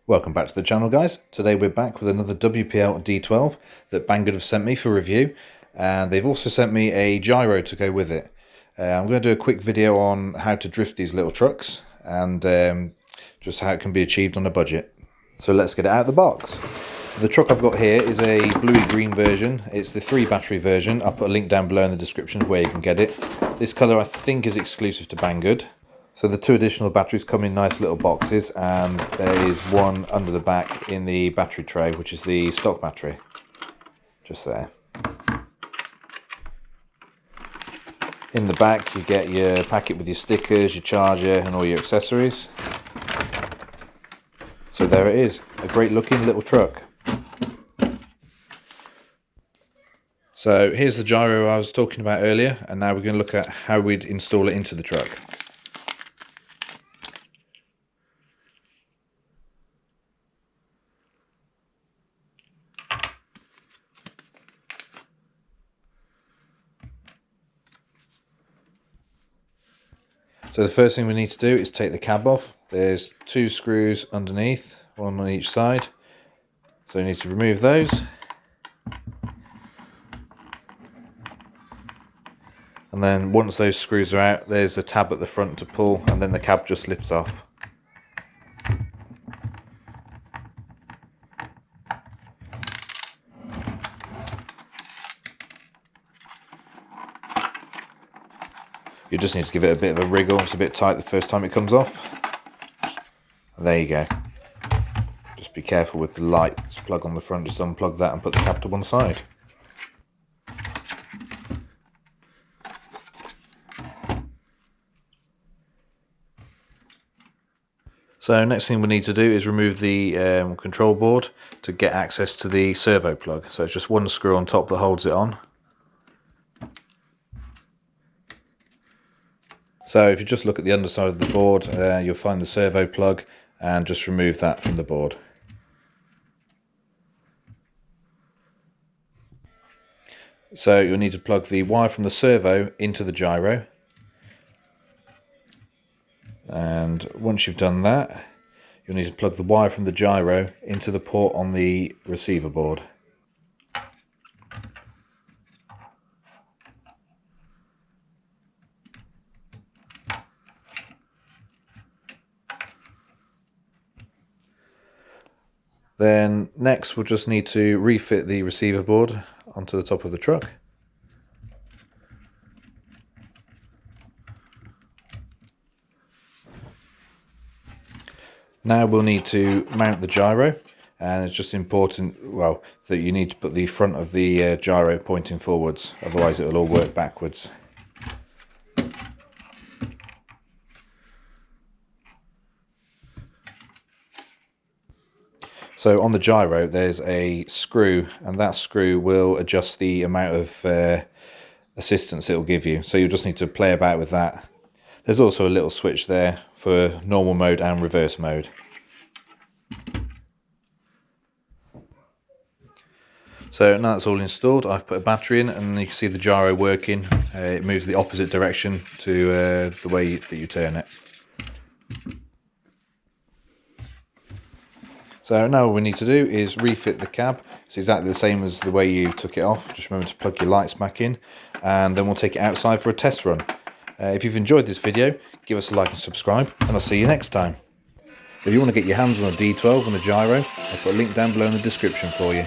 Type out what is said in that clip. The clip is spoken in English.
Welcome back to the channel, guys. Today we're back with another WPL D12 that Banggood have sent me for review, and they've also sent me a gyro to go with it. I'm going to do a quick video on how to drift these little trucks and just how it can be achieved on a budget. So let's get it out of the box. The truck I've got here is a bluey-green version. It's the 3 battery version. I'll put a link down below in the description of where you can get it. This colour I think is exclusive to Banggood. So the 2 additional batteries come in nice little boxes, and there is one under the back in the battery tray, which is the stock battery, just there. In the back you get your packet with your stickers, your charger and all your accessories. So there it is, a great looking little truck. So here's the gyro I was talking about earlier, and now we're going to look at how we'd install it into the truck. So the first thing we need to do is take the cab off. There's 2 screws underneath, one on each side. So you need to remove those. And then once those screws are out, there's a tab at the front to pull, and then the cab just lifts off. You just need to give it a bit of a wriggle. It's a bit tight the first time it comes off. And there you go. Just be careful with the lights plug on the front. Just unplug that and put the cap to one side. So next thing we need to do is remove the control board to get access to the servo plug. So it's just one screw on top that holds it on. So if you just look at the underside of the board, you'll find the servo plug, and just remove that from the board. So you'll need to plug the wire from the servo into the gyro. And once you've done that, you'll need to plug the wire from the gyro into the port on the receiver board. Then next we'll just need to refit the receiver board onto the top of the truck. Now we'll need to mount the gyro, and it's just important, well, that you need to put the front of the gyro pointing forwards, otherwise it will all work backwards. So on the gyro there's a screw, and that screw will adjust the amount of assistance it will give you. So you'll just need to play about with that. There's also a little switch there for normal mode and reverse mode. So now that's all installed, I've put a battery in, and you can see the gyro working. It moves the opposite direction to the way that you turn it. So now all we need to do is refit the cab. It's exactly the same as the way you took it off. Just remember to plug your lights back in, and then we'll take it outside for a test run. If you've enjoyed this video, give us a like and subscribe, and I'll see you next time. If you want to get your hands on a D12 and a gyro, I'll put a link down below in the description for you.